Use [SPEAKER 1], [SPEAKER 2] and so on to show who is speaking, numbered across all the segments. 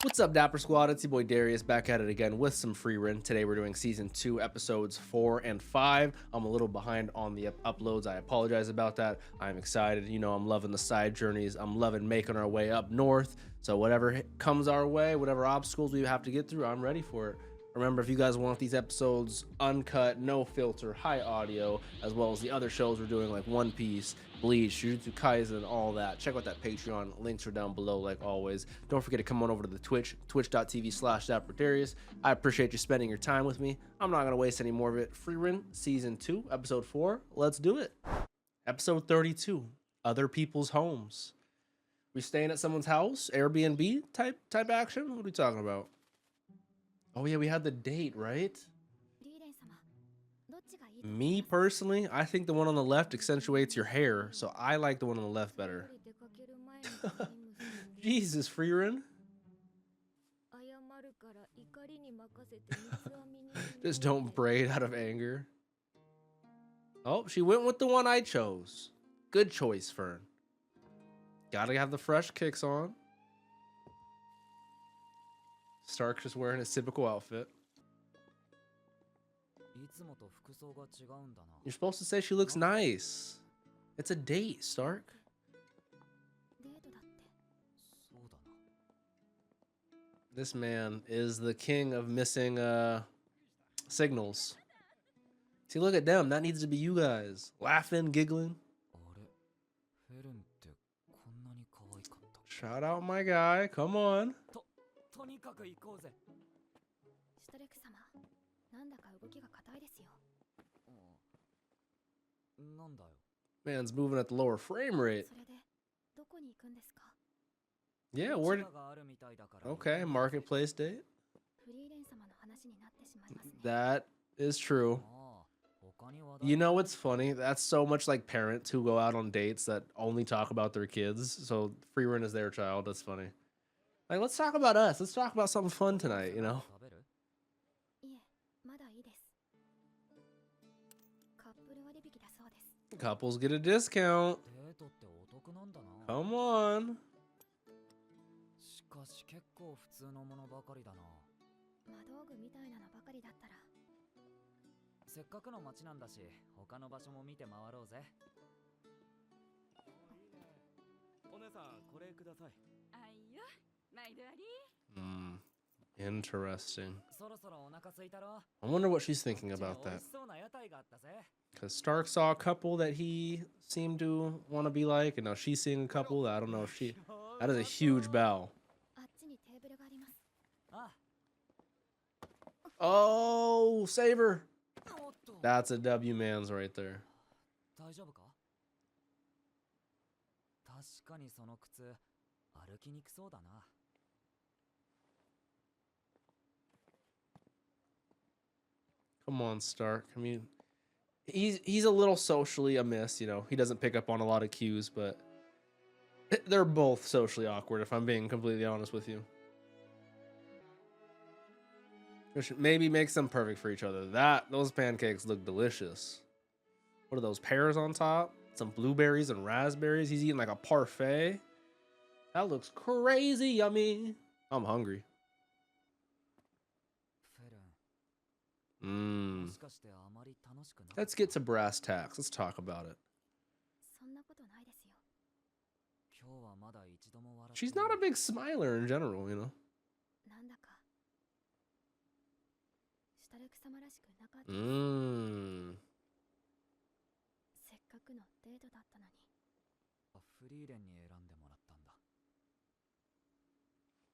[SPEAKER 1] What's up, Dapper Squad? It's your boy Darius back at it again with some Frieren. Today we're doing season 2, episodes 4 and 5. I'm a little behind on the uploads. I apologize about that. I'm excited. You know, I'm loving the side journeys. I'm loving making our way up north. So whatever comes our way, whatever obstacles we have to get through, I'm ready for it. Remember, if you guys want these episodes uncut, no filter, high audio, as well as the other shows we're doing like One Piece, Bleach, Jujutsu Kaisen, all that, check out that Patreon. Links are down below like always. Don't forget to come on over to the Twitch, twitch.tv/DapperDarius. I appreciate you spending your time with me. I'm not going to waste any more of it. Frieren, Season 2, Episode 4. Let's do it. Episode 32, Other People's Homes. We staying at someone's house? Airbnb type action? What are we talking about? Oh yeah, we had the date, right? Me personally, I think the one on the left accentuates your hair, so I like the one on the left better. Jesus, Frieren. Just don't braid out of anger. Oh, she went with the one I chose. Good choice, Fern. Gotta have the fresh kicks on. Stark's just wearing his typical outfit. You're supposed to say she looks nice. It's a date, Stark. This man is the king of missing signals. See, look at them. That needs to be you guys. Laughing, giggling. Shout out my guy. Come on. Man's moving at the lower frame rate. Yeah, where? Okay, marketplace date. That is true. You know what's funny? That's so much like parents who go out on dates that only talk about their kids. So Frieren is their child. That's funny. Like, let's talk about us. Let's talk about something fun tonight, you know? Couples get a discount. Come on. Interesting. I wonder what she's thinking about that. Because Stark saw a couple that he seemed to want to be like, and now she's seeing a couple that I don't know if she... That is a huge bow. Oh, save her. That's a W man's right there. Come on, Stark. I mean, he's a little socially amiss, you know. He doesn't pick up on a lot of cues, but they're both socially awkward, if I'm being completely honest with you. Which maybe makes them perfect for each other. Those pancakes look delicious. What are those, pears on top? Some blueberries and raspberries. He's eating like a parfait. That looks crazy yummy. I'm hungry. Let's get to brass tacks. Let's talk about it. She's not a big smiler in general, you know.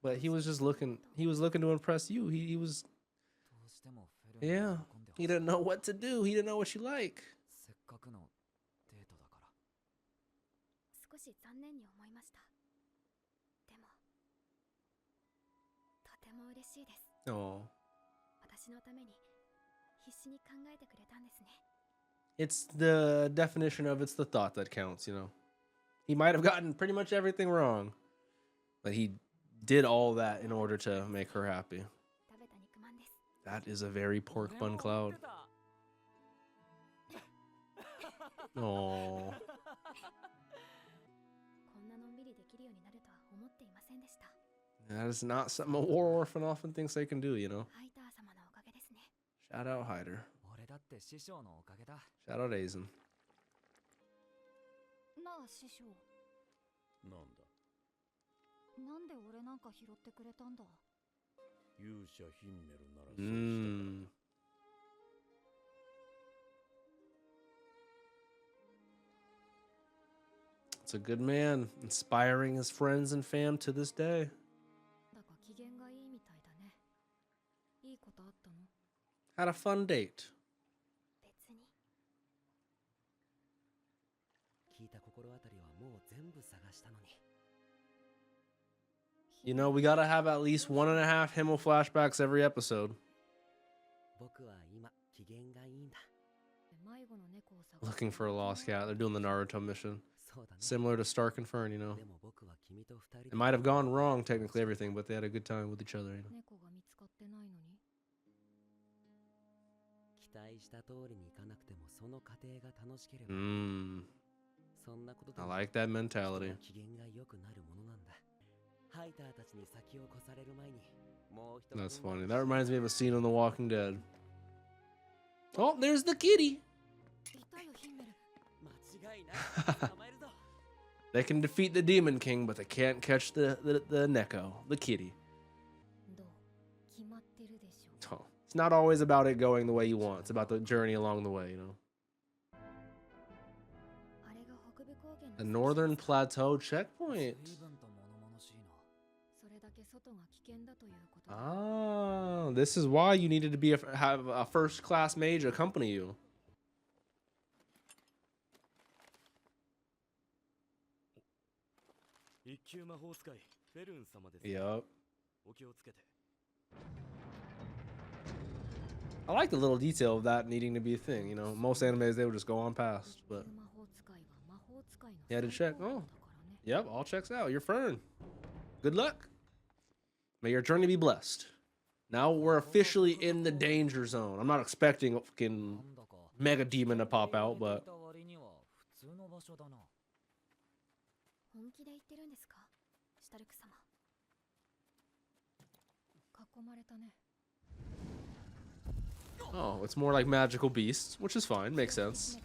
[SPEAKER 1] But he was just looking, he was looking to impress you. He was, yeah, he didn't know what to do. He didn't know what she like. Oh. It's the definition of it's the thought that counts, you know. He might have gotten pretty much everything wrong, but he did all that in order to make her happy. That is a very pork bun cloud. Oh. That is not something a war orphan often thinks they can do, you know. Shout out Hyder. Shout out Aizen.
[SPEAKER 2] なあ師匠。なんだ。なんで俺なんか拾ってくれたんだ。勇者ヒンメルならそうした。
[SPEAKER 1] It's a good man, inspiring his friends and fam to this day. Had a fun date. You know, we gotta have at least 1.5 Himmel flashbacks every episode. Looking for a lost cat. They're doing the Naruto mission. Similar to Stark and Fern, you know. It might have gone wrong, technically, everything, but they had a good time with each other, you know. I like that mentality. That's funny. That reminds me of a scene on The Walking Dead. Oh, there's the kitty. They can defeat the Demon King, but they can't catch the Neko, the kitty. Oh, it's not always about it going the way you want. It's about the journey along the way, you know. The Northern Plateau checkpoint. Ah, this is why you needed to have a first-class mage accompany you. Yup. I like the little detail of that needing to be a thing, you know. Most animes, they would just go on past, but you had to check. Oh, yep, all checks out. You're Fern. Good luck. May your journey be blessed. Now we're officially in the danger zone. I'm not expecting a fucking mega demon to pop out, but oh, it's more like magical beasts, which is fine. Makes sense.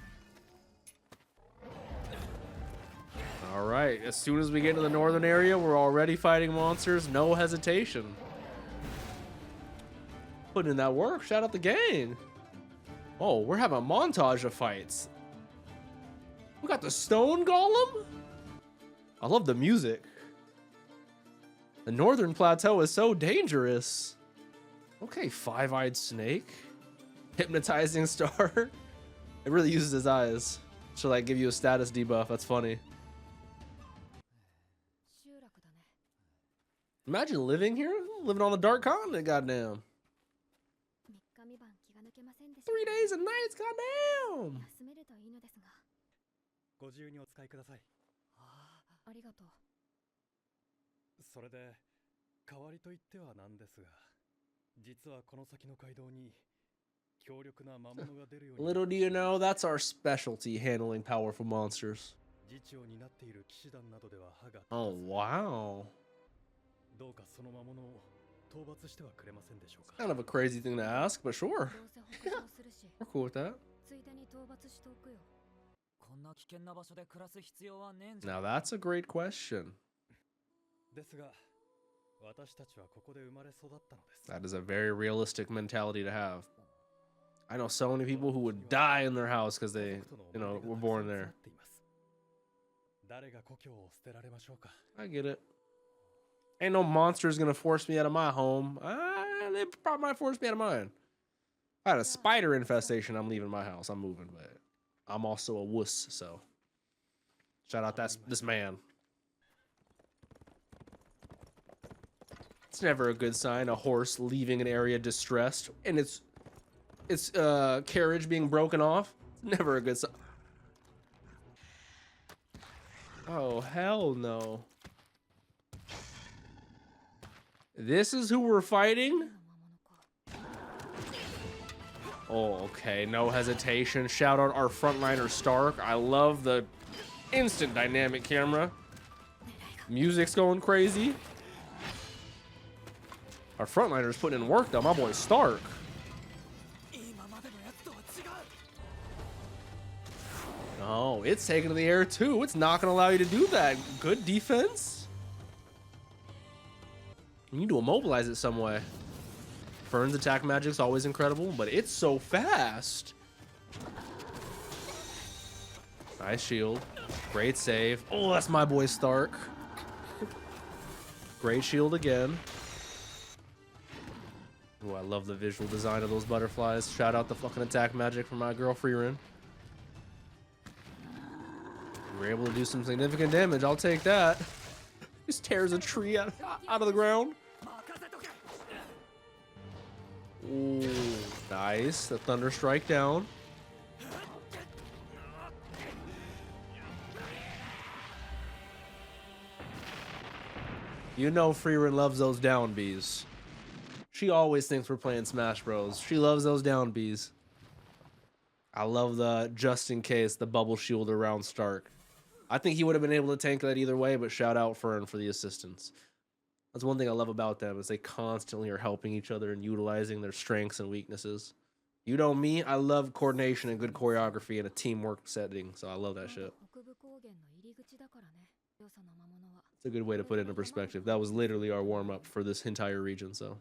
[SPEAKER 1] All right, as soon as we get into the northern area, we're already fighting monsters. No hesitation. Putting in that work. Shout out the gang. Oh, we're having a montage of fights. We got the stone golem. I love the music. The northern plateau is so dangerous. Okay, five-eyed snake. Hypnotizing star. It really uses his eyes. Should like give you a status debuff. That's funny. Imagine living here, living on the dark continent, goddamn. 3 days and nights, goddamn. Little do you know, that's our specialty, handling powerful monsters. Oh, wow. Kind of a crazy thing to ask, but sure. Yeah, we're cool with that. Now that's a great question. That is a very realistic mentality to have. I know so many people who would die in their house because they, you know, were born there. I get it. Ain't no monster's gonna force me out of my home. They probably might force me out of mine. If I had a spider infestation, I'm leaving my house. I'm moving, but I'm also a wuss, so shout out this man. It's never a good sign, a horse leaving an area distressed and its carriage being broken off. It's never a good sign. Oh, hell no. This is who we're fighting? Oh, okay. No hesitation. Shout out our frontliner Stark. I love the instant dynamic camera. Music's going crazy. Our frontliner's putting in work though. My boy Stark. Oh, it's taking to the air too. It's not going to allow you to do that. Good defense. You need to immobilize it some way. Fern's attack magic's always incredible, but it's so fast. Nice shield. Great save. Oh, that's my boy Stark. Great shield again. Oh, I love the visual design of those butterflies. Shout out the fucking attack magic from my girl Frieren. We're able to do some significant damage. I'll take that. Just tears a tree out of the ground. Ooh, nice. The thunder strike down. You know Frieren loves those down bees. She always thinks we're playing Smash Bros. She loves those down bees. I love the just in case, the bubble shield around Stark. I think he would have been able to tank that either way, but shout out Fern for the assistance. That's one thing I love about them is they constantly are helping each other and utilizing their strengths and weaknesses. You know me, I love coordination and good choreography in a teamwork setting, so I love that shit. It's a good way to put it into perspective. That was literally our warm-up for this entire region, so.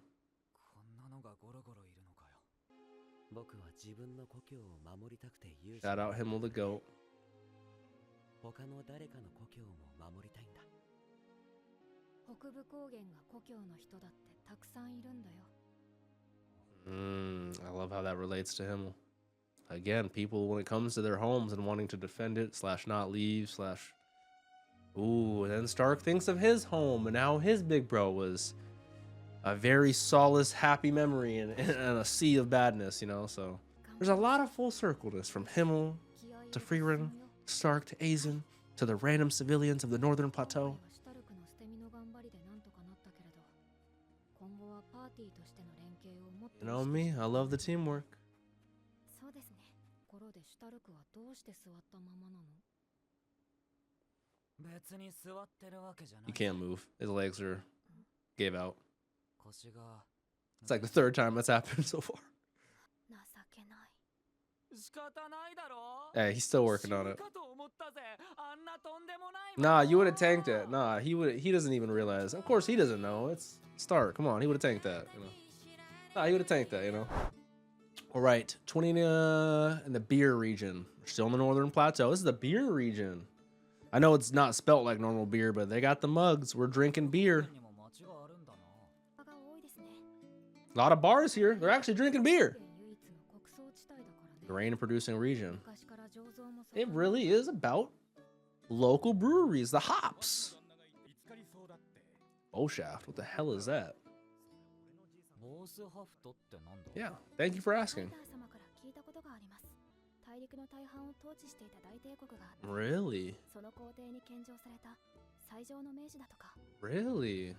[SPEAKER 1] Shout out Himmel the GOAT. I love how that relates to Himmel. Again, people when it comes to their homes and wanting to defend it / not leave / ooh, and then Stark thinks of his home and how his big bro was a very solace, happy memory in a sea of badness, you know, so there's a lot of full circleness from Himmel to Frieren, Stark to Aizen, to the random civilians of the Northern Plateau. You know me, I love the teamwork. He can't move. His legs gave out. It's like the third time that's happened so far. Hey, he's still working on it. Nah, you would have tanked it. Nah, he doesn't even realize. Of course he doesn't know. It's Stark. Come on, he would have tanked that, you know. Nah, he would have tanked that, you know. All right, 20 in the beer region. We're still in the Northern Plateau. This is the beer region. I know it's not spelt like normal beer, but they got the mugs. We're drinking beer. A lot of bars here. They're actually drinking beer. Grain producing region. It really is about local breweries, the hops. Shaft. What the hell is that? Yeah, thank you for asking. Really? Really?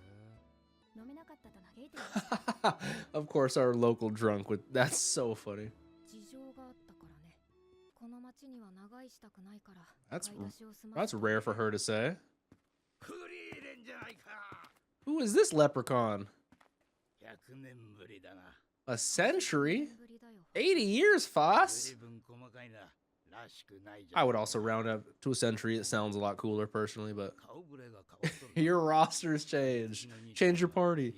[SPEAKER 1] Of course, our local drunk with that's so funny. That's rare for her to say. Who is this leprechaun? A century? 80 years, Foss? I would also round up to a century. It sounds a lot cooler personally, but your roster's changed. Change your party.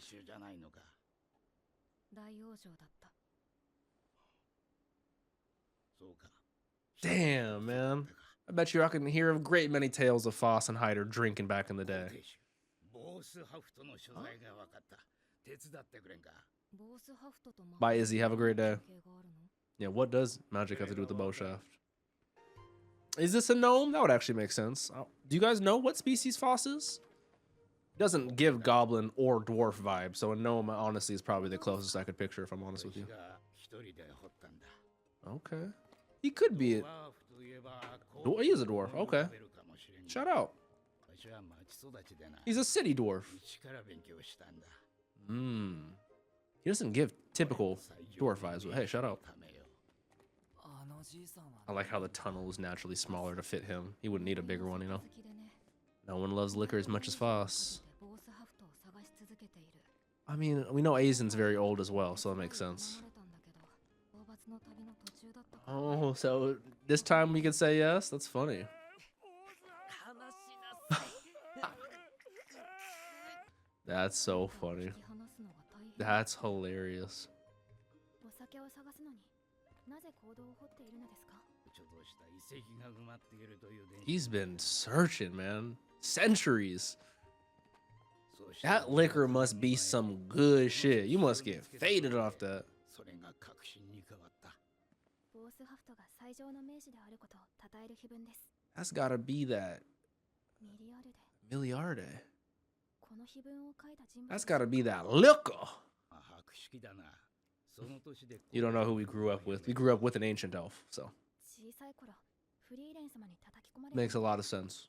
[SPEAKER 1] Damn, man. I bet you I can hear a great many tales of Foss and Hyder drinking back in the day. Bye, Izzy. Have a great day. Yeah, what does magic have to do with the bow shaft? Is this a gnome? That would actually make sense. Do you guys know what species Foss is? It doesn't give goblin or dwarf vibe, so a gnome honestly is probably the closest I could picture if I'm honest with you. Okay. He could be it. He is a dwarf. Okay. Shout out. He's a city dwarf. He doesn't give typical dwarf vibes, but hey, shout out. I like how the tunnel is naturally smaller to fit him. He wouldn't need a bigger one, you know? No one loves liquor as much as Foss. I mean, we know Aizen's very old as well, so that makes sense. Oh, so this time we can say yes? That's funny. That's so funny. That's hilarious. He's been searching, man. Centuries. That liquor must be some good shit. You must get faded off that. That's gotta be that Milliarde. That's gotta be that liquor. You don't know who we grew up with. We grew up with an ancient elf, so makes a lot of sense.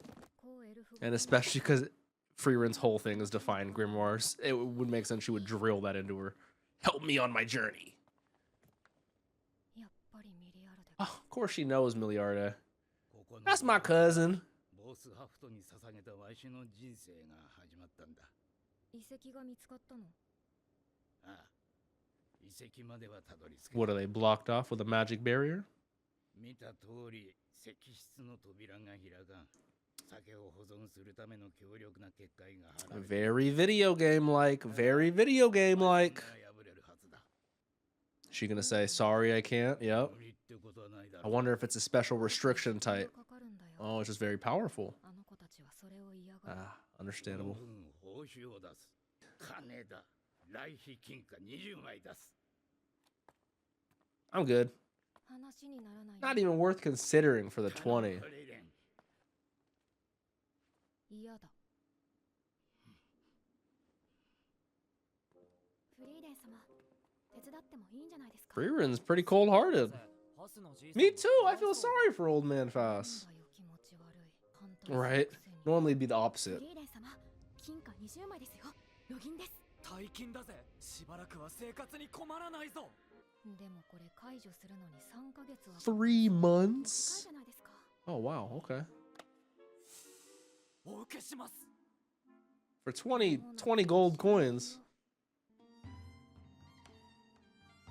[SPEAKER 1] And especially because Frieren's whole thing is define grimoires, it would make sense she would drill that into her. Help me on my journey. Oh, of course she knows Milliarde. That's my cousin. What are they blocked off with a magic barrier? Very video game like. Very video game like. She gonna say sorry I can't? Yep. I wonder if it's a special restriction type. Oh, it's just very powerful. Ah, understandable. I'm good. Not even worth considering for the 20. Frieren's pretty cold-hearted. Me too. I feel sorry for old man Fast. Right? Normally it'd be the opposite. 3 months? Oh wow, okay. For 20 gold coins.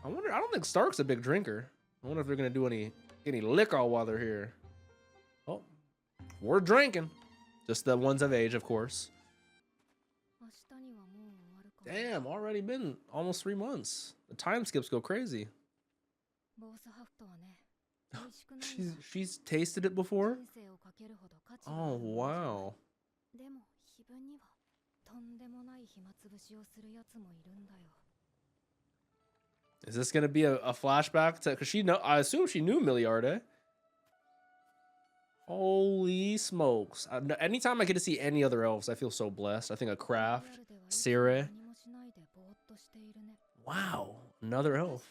[SPEAKER 1] I don't think Stark's a big drinker. I wonder if they're gonna do any liquor while they're here. Oh, we're drinking. Just the ones of age, of course. Damn, already been almost 3 months. The time skips go crazy. She's tasted it before? Oh, wow. Is this gonna be a flashback to? Cause I assume she knew Milliarde. Holy smokes! Anytime I get to see any other elves, I feel so blessed. I think of Craft, Sire. Wow, another elf.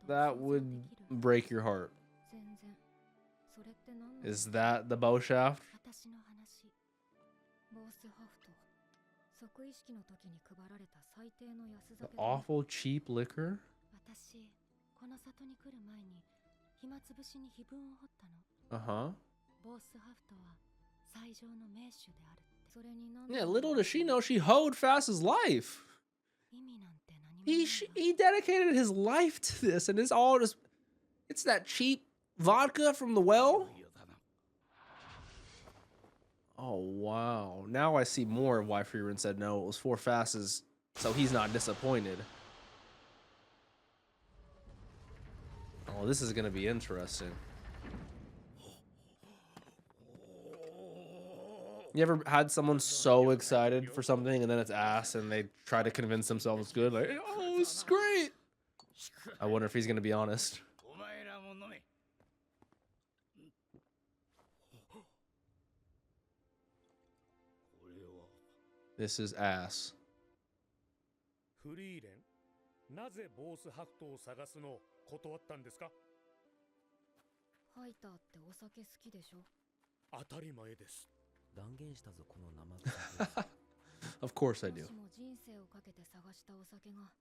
[SPEAKER 1] That would break your heart. Is that the bow shaft? The awful cheap liquor? Uh-huh. Yeah, little does she know she hoed Fast's life. He dedicated his life to this, and it's all just... It's that cheap vodka from the well? Oh, wow. Now I see more of why Frieren said no. It was for Fast's, so he's not disappointed. Oh, this is going to be interesting. You ever had someone so excited for something and then it's ass and they try to convince themselves it's good? Like, oh, this is great. I wonder if he's going to be honest. This is ass. Frieren, なぜボースハフトを探すのを断ったんですか? ファイターってお酒好きでしょ? 当たり前です。断言したぞこの生臭い。Of course I do. もしも人生をかけて探したお酒が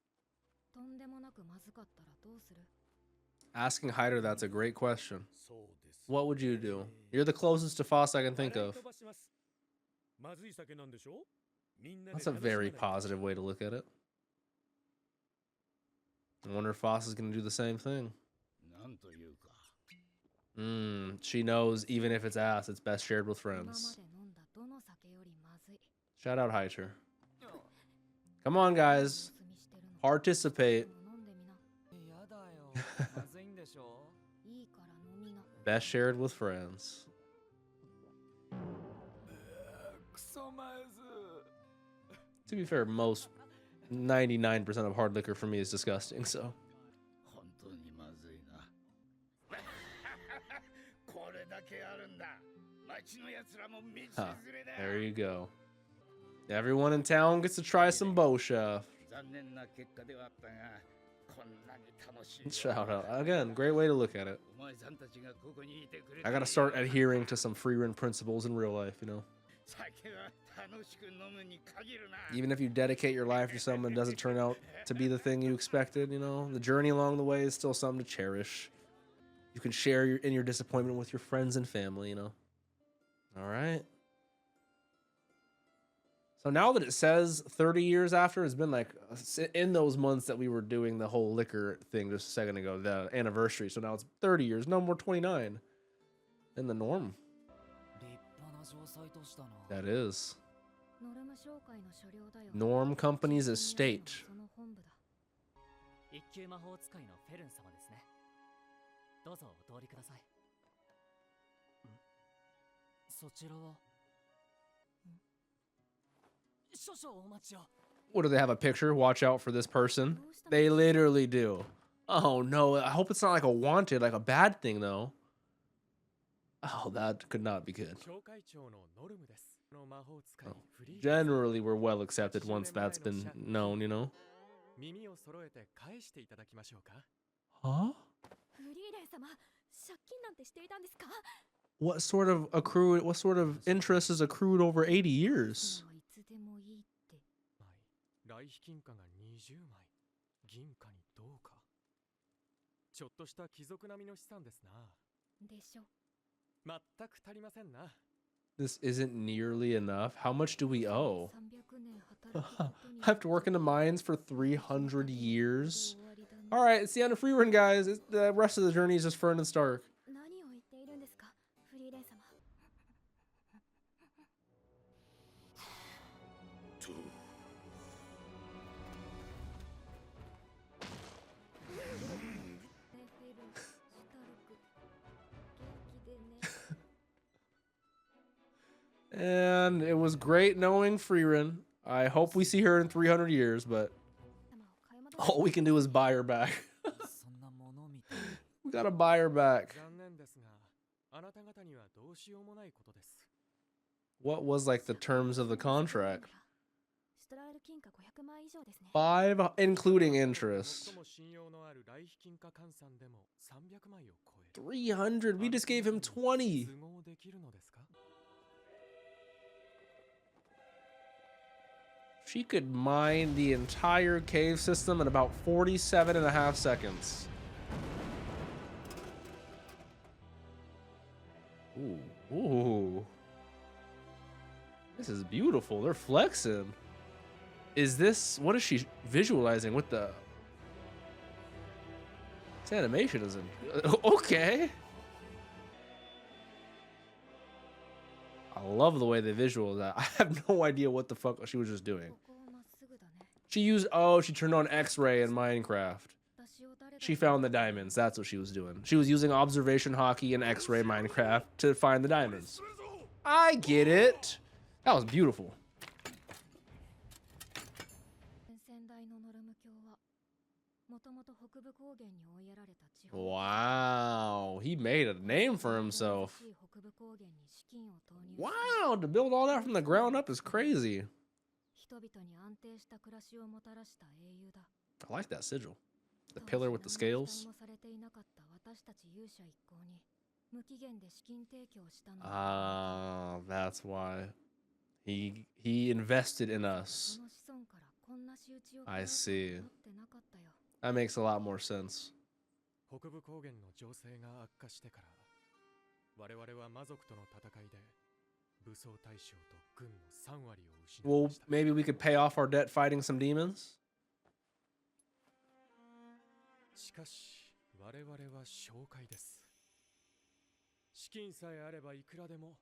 [SPEAKER 1] とんでもなくまずかったらどうする? Asking Hyder, that's a great question. What would you do? You're the closest to Foss I can think of. That's a very positive way to look at it. I wonder if Foss is going to do the same thing. She knows even if it's ass, it's best shared with friends. Shout out Hyder. Come on, guys. Participate. Best shared with friends. To be fair, 99% of hard liquor for me is disgusting, so. Huh. There you go. Everyone in town gets to try some Bow Chef. Shout out. Again, great way to look at it. I gotta start adhering to some Frieren principles in real life, you know? Even if you dedicate your life to something that doesn't turn out to be the thing you expected, you know? The journey along the way is still something to cherish. You can share in your disappointment with your friends and family, you know? All right. So now that it says 30 years after, it's been like in those months that we were doing the whole liquor thing just a second ago, the anniversary. So now it's 30 years, no more 29 in the norm. That is. Norm Company's estate. What do they have a picture? Watch out for this person. They literally do. Oh no, I hope it's not like a wanted, like a bad thing though. Oh, that could not be good. Oh. Generally, we're well accepted once that's been known, you know? Huh? What sort of interest is accrued over 80 years? This isn't nearly enough. How much do we owe? I have to work in the mines for 300 years. All right, it's the end of Frieren, guys. The rest of the journey is just Fern and Stark. And it was great knowing Frieren. I hope we see her in 300 years, but all we can do is buy her back. We gotta buy her back. What was like the terms of the contract? 5, including interest. 300. We just gave him 20. She could mine the entire cave system in about 47.5 seconds. Ooh. This is beautiful. They're flexing. What is she visualizing with the... This animation isn't... Okay. I love the way they visual that. I have no idea what the fuck she was just doing. She turned on X-ray in Minecraft. She found the diamonds. That's what she was doing. She was using observation hockey and X-ray Minecraft to find the diamonds. I get it. That was beautiful. Wow, he made a name for himself. Wow, to build all that from the ground up is crazy. I like that sigil. The pillar with the scales. Ah, that's why. He invested in us. I see. That makes a lot more sense.
[SPEAKER 3] 北部高原の情勢が悪化してから我々は魔族との戦いで武装大将と軍の3割を失い
[SPEAKER 1] Well,
[SPEAKER 3] ました。
[SPEAKER 1] maybe we could pay off our debt fighting some demons.
[SPEAKER 3] しかし我々は紹介です。資金さえあればいくらでも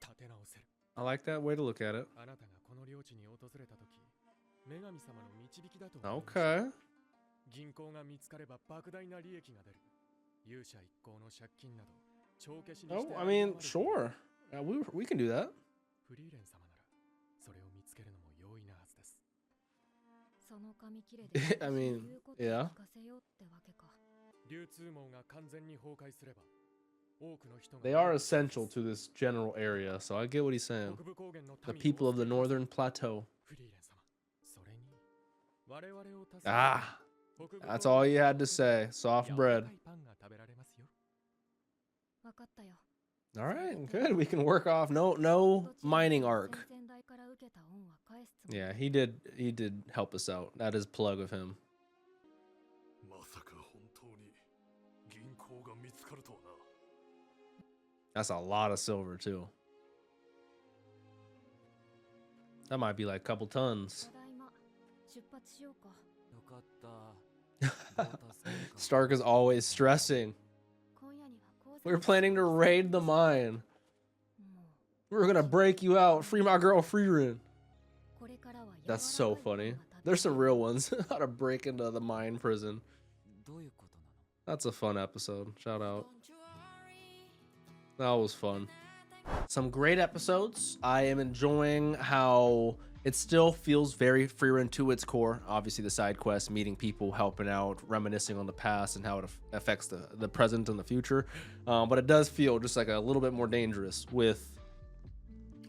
[SPEAKER 3] 立て直せる。
[SPEAKER 1] I like that way to look at it.
[SPEAKER 3] あなたがこの領地に訪れた時、女神様の導きだと思いました。
[SPEAKER 1] Okay.
[SPEAKER 3] 銀行が見つかれば莫大な利益が出る。勇者一行の借金など帳消しにして
[SPEAKER 1] Oh, I mean, sure. We can do that.
[SPEAKER 3] フリーレン様ならそれを見つけるのも容易なはずです。
[SPEAKER 2] その紙切れで
[SPEAKER 1] I mean,
[SPEAKER 2] 言うことを
[SPEAKER 1] yeah.
[SPEAKER 2] 聞かせようってわけか。
[SPEAKER 3] 流通網が完全に崩壊すれば多くの人が
[SPEAKER 1] They are essential to this general area, so I get what he's saying.
[SPEAKER 3] 北部高原の
[SPEAKER 1] The
[SPEAKER 3] 民を
[SPEAKER 1] people of the northern plateau.
[SPEAKER 3] フリーレン様、それに我々を助け
[SPEAKER 1] Ah, that's all you had to say. Soft bread.
[SPEAKER 3] パンが食べられますよ。
[SPEAKER 2] わかったよ。
[SPEAKER 1] All right, good. We can work off. No mining arc.
[SPEAKER 2] 先々代から受けた恩は返すつもり。
[SPEAKER 1] Yeah, he did help us out. That is plug of him.
[SPEAKER 4] まさか本当に銀行が見つかるとはな。
[SPEAKER 1] That's a lot of silver too. That might be like a couple tons.
[SPEAKER 2] ただいま出発しようか。
[SPEAKER 3] よかった。
[SPEAKER 1] Stark is always stressing.
[SPEAKER 2] 今夜には鉱
[SPEAKER 1] We were planning to raid the mine.
[SPEAKER 2] も
[SPEAKER 1] We were gonna break you out. Free my girl Frieren.
[SPEAKER 2] うこれからは
[SPEAKER 1] That's so funny. There's some real ones. How to break into the mine prison.
[SPEAKER 3] どういうことなの？
[SPEAKER 1] That's a fun episode. Shout out. That was fun. Some great episodes. I am enjoying how it still feels very Frieren to its core. Obviously, the side quests, meeting people, helping out, reminiscing on the past and how it affects the present and the future. But it does feel just like a little bit more dangerous with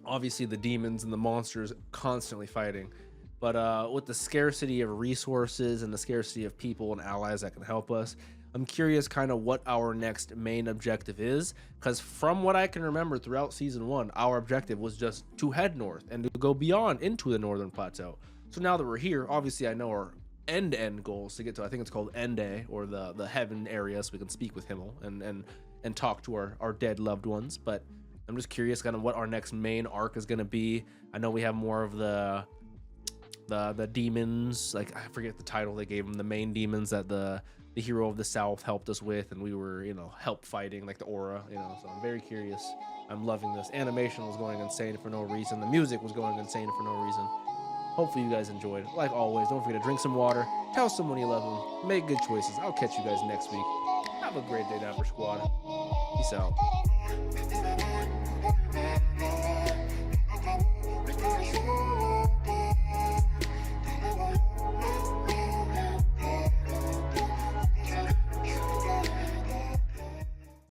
[SPEAKER 1] obviously the demons and the monsters constantly fighting. But with the scarcity of resources and the scarcity of people and allies that can help us, I'm curious kind of what our next main objective is, because from what I can remember throughout season 1, our objective was just to head north and to go beyond into the northern plateau. So now that we're here, obviously I know our end goals to get to, I think it's called Ende, or the heaven area, so we can speak with Himmel and talk to our dead loved ones. But I'm just curious kind of what our next main arc is going to be. I know we have more of the demons, like I forget the title they gave them, the main demons that the hero of the south helped us with, and we were, help fighting, like the aura, so I'm very curious. I'm loving this. Animation was going insane for no reason. The music was going insane for no reason. Hopefully you guys enjoyed. Like always, don't forget to drink some water, tell someone you love them, make good choices. I'll catch you guys next week. Have a great day, Dapper Squad. Peace out.